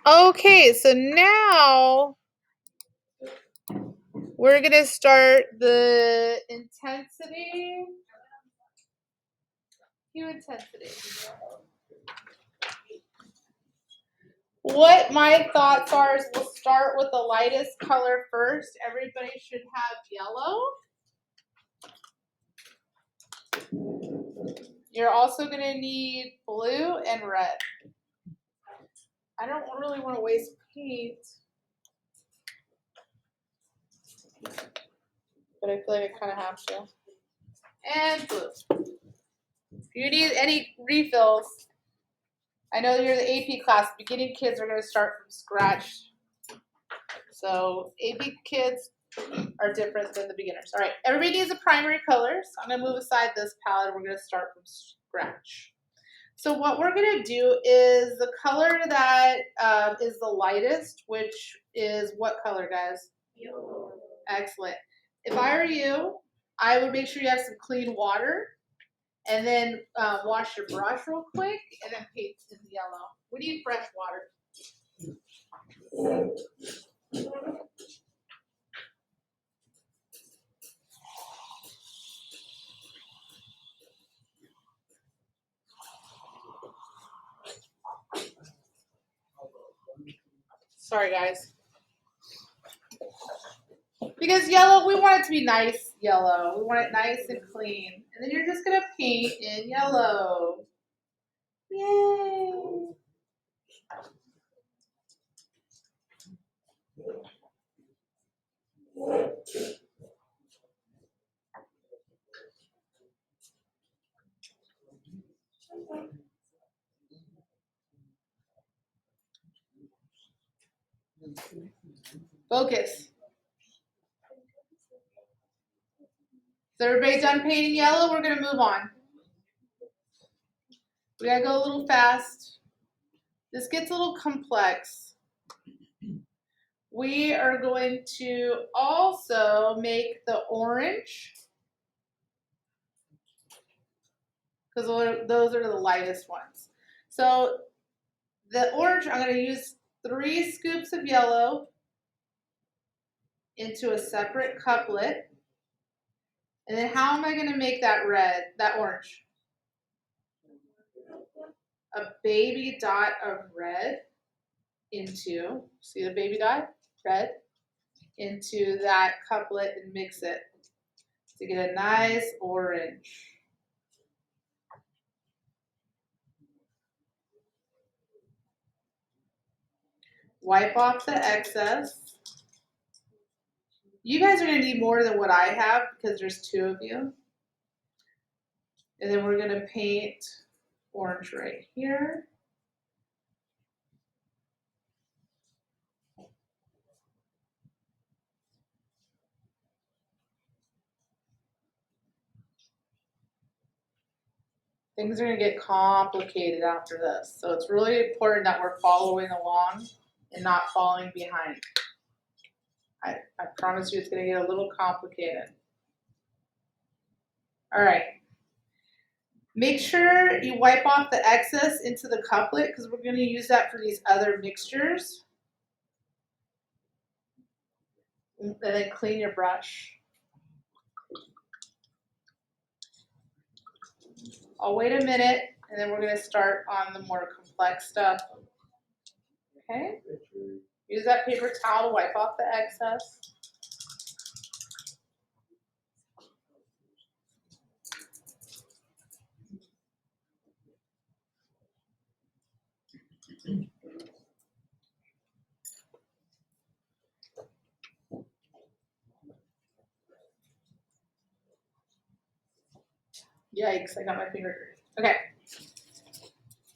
Okay, so now we're gonna start the intensity. Hue intensity. What my thoughts are is we'll start with the lightest color first. Everybody should have yellow. You're also gonna need blue and red. I don't really want to waste paint, but I feel like I kind of have to. And blue. If you need any refills, I know you're the AP class. Beginning kids are going to start from scratch. So AP kids are different than the beginners. All right, everybody needs a primary color. So I'm going to move aside this palette. We're going to start from scratch. So what we're going to do is the color that is the lightest, which is what color, guys? Yellow. Excellent. If I were you, I would make sure you have some clean water and then wash your brush real quick and then paint in the yellow. We need fresh water. Sorry, guys. Because yellow, we want it to be nice yellow. We want it nice and clean. And then you're just going to paint in yellow. Yay! Focus. Is everybody done painting yellow? We're going to move on. We got to go a little fast. This gets a little complex. We are going to also make the orange, because those are the lightest ones. So the orange, I'm going to use 3 scoops of yellow into a separate couplet. And then how am I going to make that red, that orange? A baby dot of red into, see the baby dot? Red. Into that couplet and mix it to get a nice orange. Wipe off the excess. You guys are going to need more than what I have because there's 2 of you. And then we're going to paint orange right here. Things are going to get complicated after this. So it's really important that we're following along and not falling behind. I promise you it's going to get a little complicated. All right. Make sure you wipe off the excess into the couplet because we're going to use that for these other mixtures. And then clean your brush. I'll wait a minute and then we're going to start on the more complex stuff. Okay? Use that paper towel to wipe off the excess. Yikes, I got my finger dirty. Okay.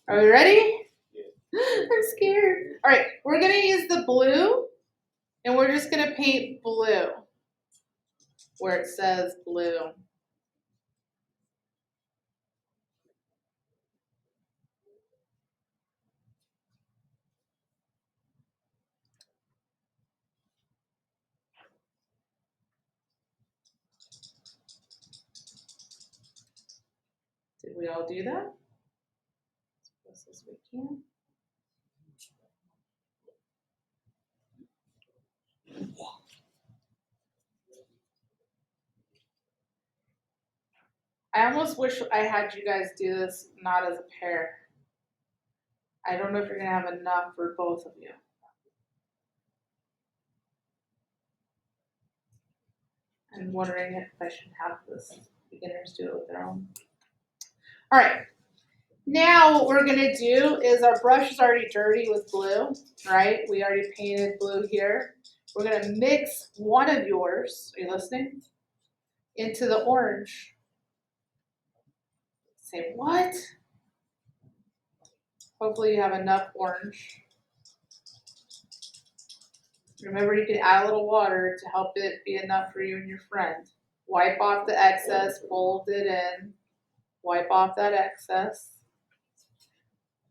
Are we ready? I'm scared. All right, we're going to use the blue, and we're just going to paint blue where it says blue. Did we all do that? As best as we can. I almost wish I had you guys do this not as a pair. I don't know if you're going to have enough for both of you. I'm wondering if I should have this beginners do it with their own. All right. Now what we're going to do is our brush is already dirty with blue, right? We already painted blue here. We're going to mix one of yours, are you listening? Into the orange. Say what? Hopefully you have enough orange. Remember, you can add a little water to help it be enough for you and your friend. Wipe off the excess, fold it in, wipe off that excess.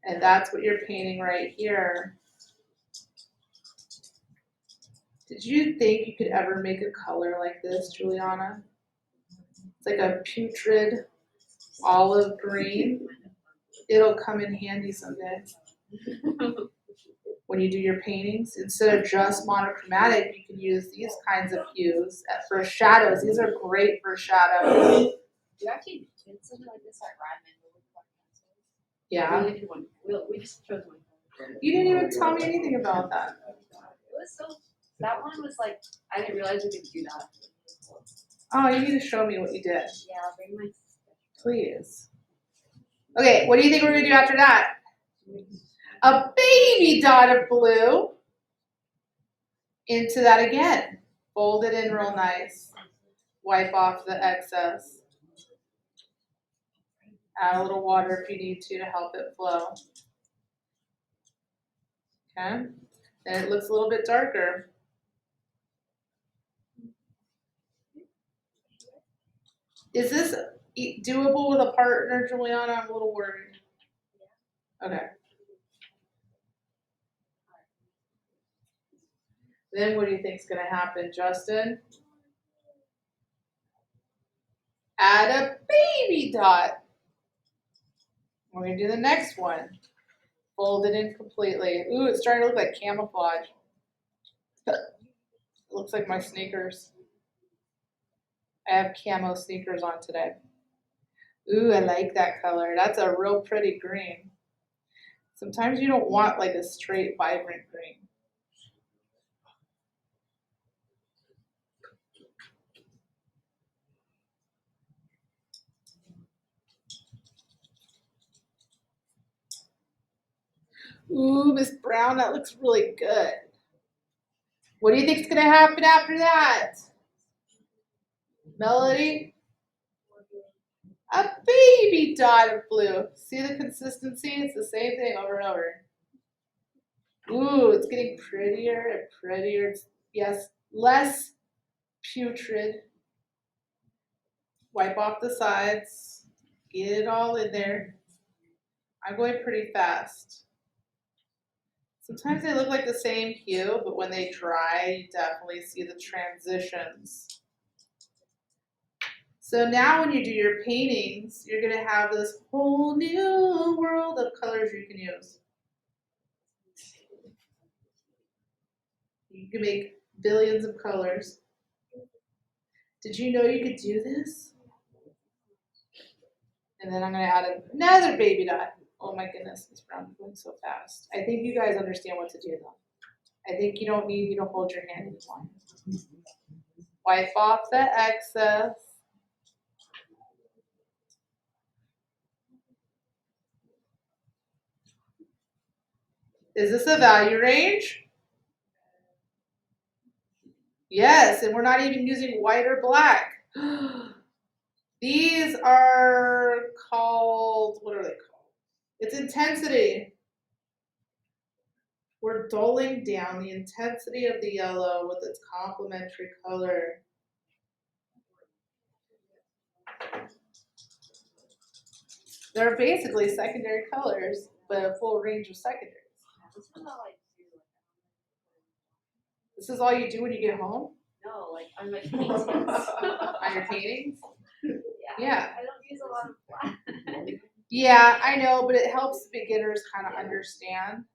And that's what you're painting right here. Did you think you could ever make a color like this, Juliana? It's like a putrid olive green. It'll come in handy someday. When you do your paintings, instead of just monochromatic, you can use these kinds of hues for shadows. These are great for shadows. You actually did something like this at Ryman. Yeah. We just chose one. You didn't even tell me anything about that. It was so. That one was like, I didn't realize we could do that. Oh, you need to show me what you did. Yeah, I'll bring my. Please. Okay, what do you think we're going to do after that? A baby dot of blue into that again. Fold it in real nice. Wipe off the excess. Add a little water if you need to help it flow. Okay, and it looks a little bit darker. Is this doable with a partner, Juliana? I'm a little worried. Okay. Then what do you think is going to happen, Justin? Add a baby dot. We're going to do the next one. Fold it in completely. Ooh, it's starting to look like camouflage. It looks like my sneakers. I have camo sneakers on today. Ooh, I like that color. That's a real pretty green. Sometimes you don't want like a straight, vibrant green. Ooh, Miss Brown, that looks really good. What do you think is going to happen after that? Melody? A baby dot of blue. See the consistency? It's the same thing over and over. Ooh, it's getting prettier and prettier. Yes, less putrid. Wipe off the sides. Get it all in there. I'm going pretty fast. Sometimes they look like the same hue, but when they dry, you definitely see the transitions. So now when you do your paintings, you're going to have this whole new world of colors you can use. You can make billions of colors. Did you know you could do this? And then I'm going to add another baby dot. Oh my goodness, Miss Brown is going so fast. I think you guys understand what to do though. I think you don't need me to hold your hand anymore. Wipe off the excess. Is this a value range? Yes, and we're not even using white or black. These are called, what are they called? It's intensity. We're dulling down the intensity of the yellow with its complementary color. They're basically secondary colors, but a full range of secondaries. This is all you do when you get home? No, like on my paintings. On your paintings? Yeah. I don't use a lot of black. Yeah, I know, but it helps beginners kind of understand.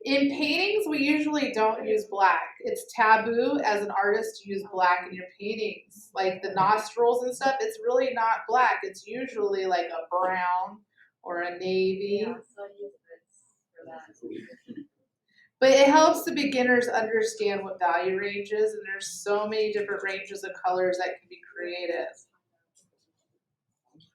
In paintings, we usually don't use black. It's taboo as an artist to use black in your paintings. Like the nostrils and stuff, it's really not black. It's usually like a brown or a navy. Yeah, so I use this for that. But it helps the beginners understand what value range is, and there's so many different ranges of colors that can be creative.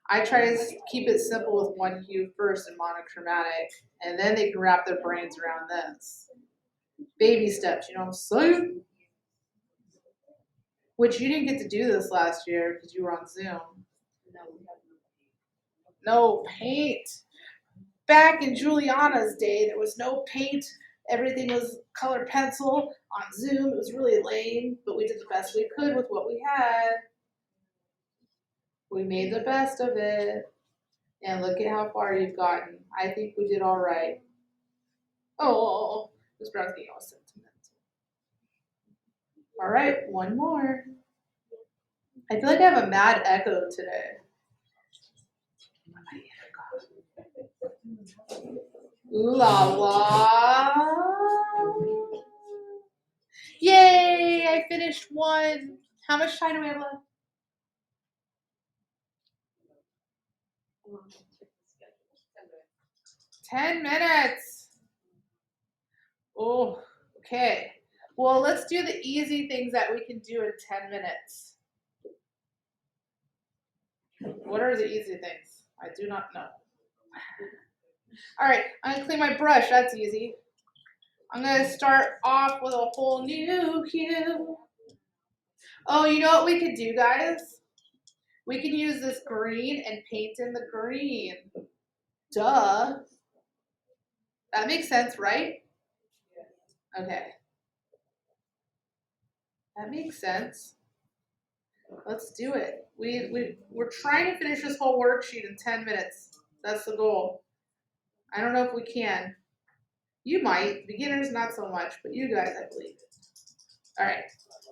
I try to keep it simple with one hue first and monochromatic, and then they can wrap their brains around this. Baby steps, you know what I'm saying? Which you didn't get to do this last year because you were on Zoom. No paint. Back in Juliana's day, there was no paint. Everything was colored pencil on Zoom. It was really lame, but we did the best we could with what we had. We made the best of it. And look at how far you've gotten. I think we did all right. Oh, this brown's getting all sentimental. All right, one more. I feel like I have a mad echo today. Ooh la la. Yay, I finished one. How much time do we have left? 10 minutes. Oh, okay. Well, let's do the easy things that we can do in 10 minutes. What are the easy things? I do not know. All right, I'm gonna clean my brush. That's easy. I'm gonna start off with a whole new hue. Oh, you know what we could do, guys? We can use this green and paint in the green. Duh. That makes sense, right? Okay. That makes sense. Let's do it. We're trying to finish this whole worksheet in 10 minutes. That's the goal. I don't know if we can. You might. Beginners, not so much, but you guys, I believe. All right.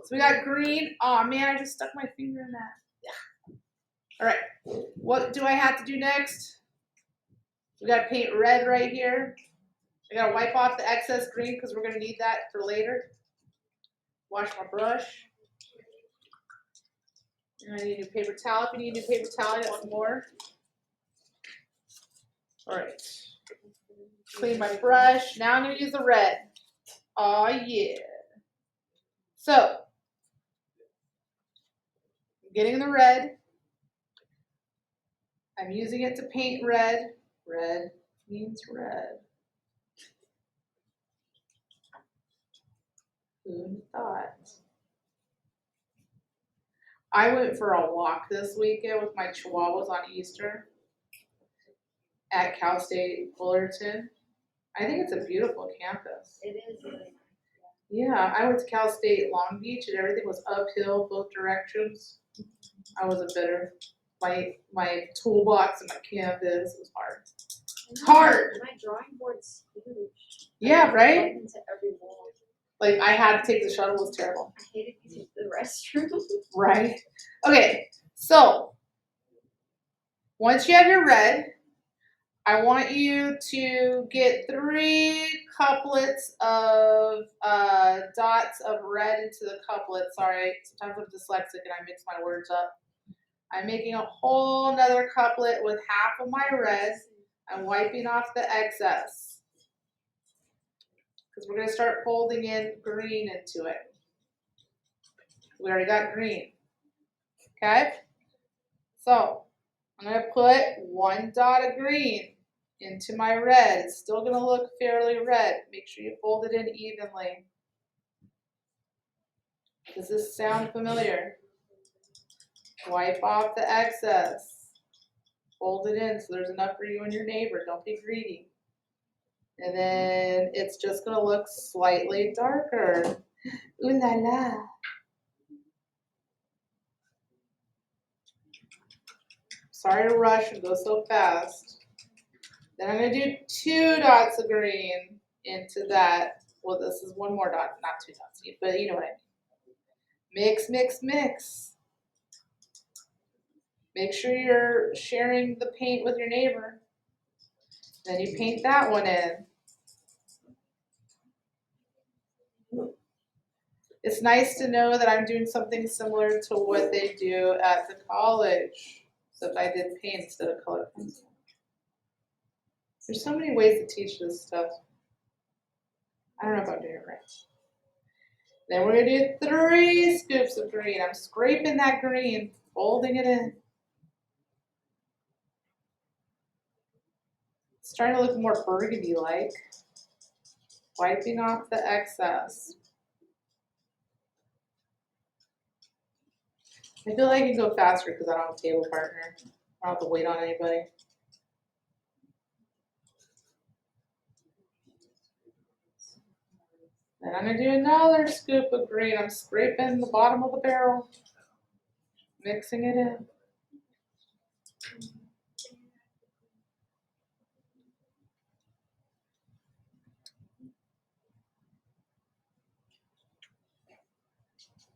So we got green. Oh, man, I just stuck my finger in that. Yeah. All right. What do I have to do next? We got to paint red right here. I got to wipe off the excess green because we're going to need that for later. Wash my brush. And I need a new paper towel. If you need a new paper towel, I got some more. All right. Clean my brush. Now I'm going to use the red. Oh, yeah. So, I'm getting the red. I'm using it to paint red. Red means red. Who thought? I went for a walk this weekend with my chihuahuas on Easter at Cal State Fullerton. I think it's a beautiful campus. It is really nice. Yeah, I went to Cal State Long Beach and everything was uphill both directions. I wasn't bitter. My toolbox and my canvas was hard. It's hard. My drawing board's huge. Yeah, right? Into every wall. Like I had to take the shuttle. It was terrible. I hated using the restroom. Right. Okay. So once you have your red, I want you to get 3 couplets of dots of red into the couplet. Sorry, sometimes I'm dyslexic and I mix my words up. I'm making a whole nother couplet with half of my red. I'm wiping off the excess because we're going to start folding in green into it. We already got green. Okay? So I'm going to put 1 dot of green into my red. It's still going to look fairly red. Make sure you fold it in evenly. Does this sound familiar? Wipe off the excess. Fold it in so there's enough for you and your neighbor. Don't be greedy. And then it's just going to look slightly darker. Ooh la la. Sorry to rush and go so fast. Then I'm going to do 2 dots of green into that. Well, this is 1 more dot, not 2 dots, but you know what I mean. Mix, mix, mix. Make sure you're sharing the paint with your neighbor. Then you paint that one in. It's nice to know that I'm doing something similar to what they do at the college. Except I did paint instead of color pencil. There's so many ways to teach this stuff. I don't know if I'm doing it right. Then we're gonna do 3 scoops of green. I'm scraping that green, folding it in. It's trying to look more burgundy-like. Wiping off the excess. I feel like I can go faster because I don't have a table partner. I don't have to wait on anybody. Then I'm gonna do another scoop of green. I'm scraping the bottom of the barrel, mixing it in.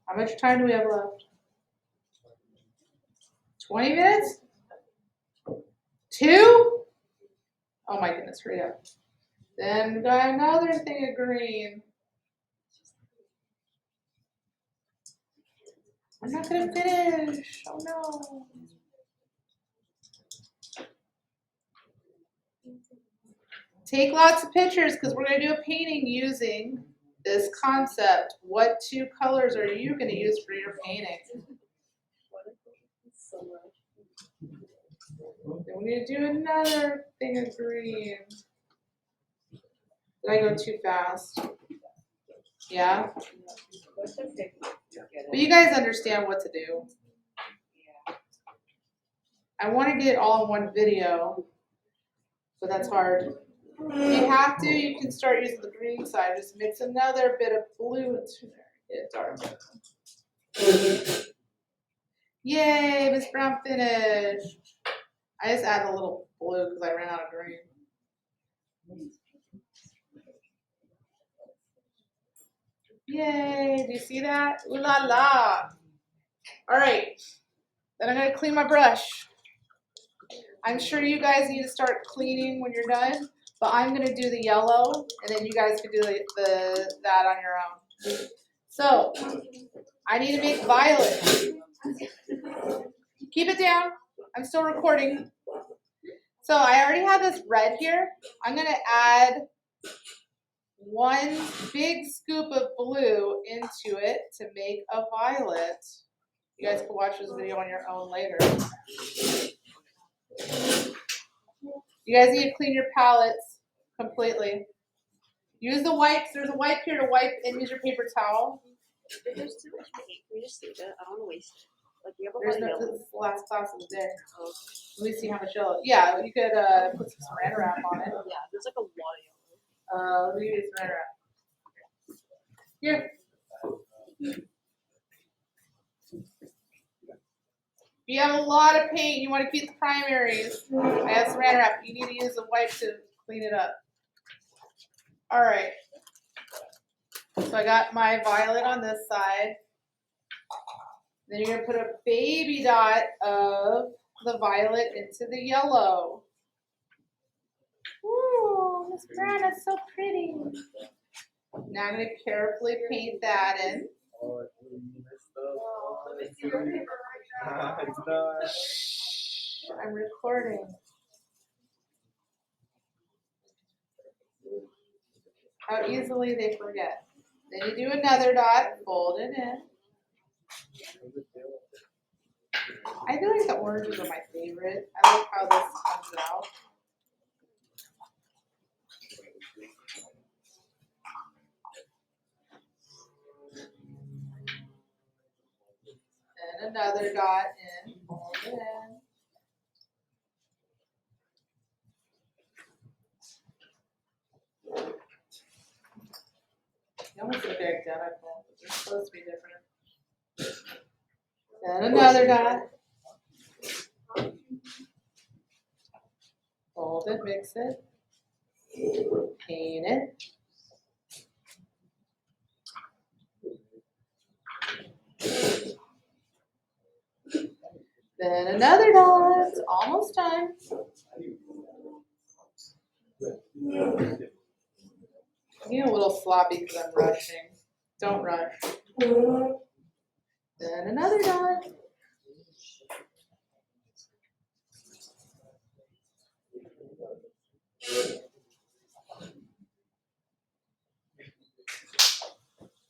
How much time do we have left? 20 minutes? 2? Oh my goodness, hurry up. Then we got another thing of green. I'm not gonna finish. Oh no. Take lots of pictures because we're gonna do a painting using this concept. What 2 colors are you gonna use for your painting? Then we're gonna do another thing of green. Did I go too fast? Yeah? But you guys understand what to do. I want to get it all in one video, but that's hard. If you have to, you can start using the green side. Just mix another bit of blue into there. Get it dark. Yay, Miss Brown finished. I just added a little blue because I ran out of green. Yay, do you see that? Ooh la la. All right, then I'm gonna clean my brush. I'm sure you guys need to start cleaning when you're done, but I'm gonna do the yellow, and then you guys can do that on your own. So, I need to make violet. Keep it down, I'm still recording. So I already have this red here. I'm gonna add 1 big scoop of blue into it to make a violet. You guys can watch this video on your own later. You guys need to clean your palettes completely. Use the wipes. There's a wipe here to wipe and use your paper towel. If there's too much paint, can we just leave it? I don't want to waste it. Like, we have a There's lot no, of this yellow. is the last class of the day. Oh. Let me see how much yellow. Yeah, you could put some saran wrap on it. Yeah, there's like a lot of yellow. Let me use saran wrap. Here. If you have a lot of paint, you want to keep the primaries. I have saran wrap. You need to use a wipe to clean it up. All right. So I got my violet on this side. Then you're gonna put a baby dot of the violet into the yellow. Ooh, Miss Brown is so pretty. Now I'm gonna carefully paint that in. Shh, I'm recording. How easily they forget. Then you do another dot, fold it in. I feel like the oranges are my favorite. I like how this comes out. Then another dot in, fold it in. They almost look identical, but they're supposed to be different. Then another dot. Fold it, mix it, paint it. Then another dot, almost done. I'm getting a little sloppy because I'm rushing. Don't rush. Then another dot.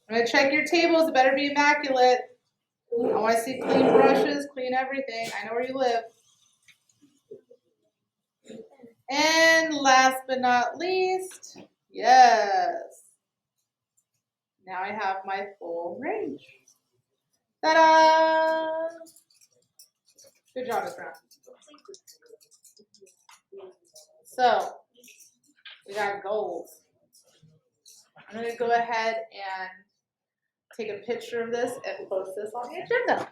I'm gonna check your tables. It better be immaculate. I want to see clean brushes, clean everything. I know where you live. And last but not least, yes. Now I have my full range. Ta-da! Good job, Miss Brown. So, we got goals. I'm going to go ahead and take a picture of this and post this on the agenda.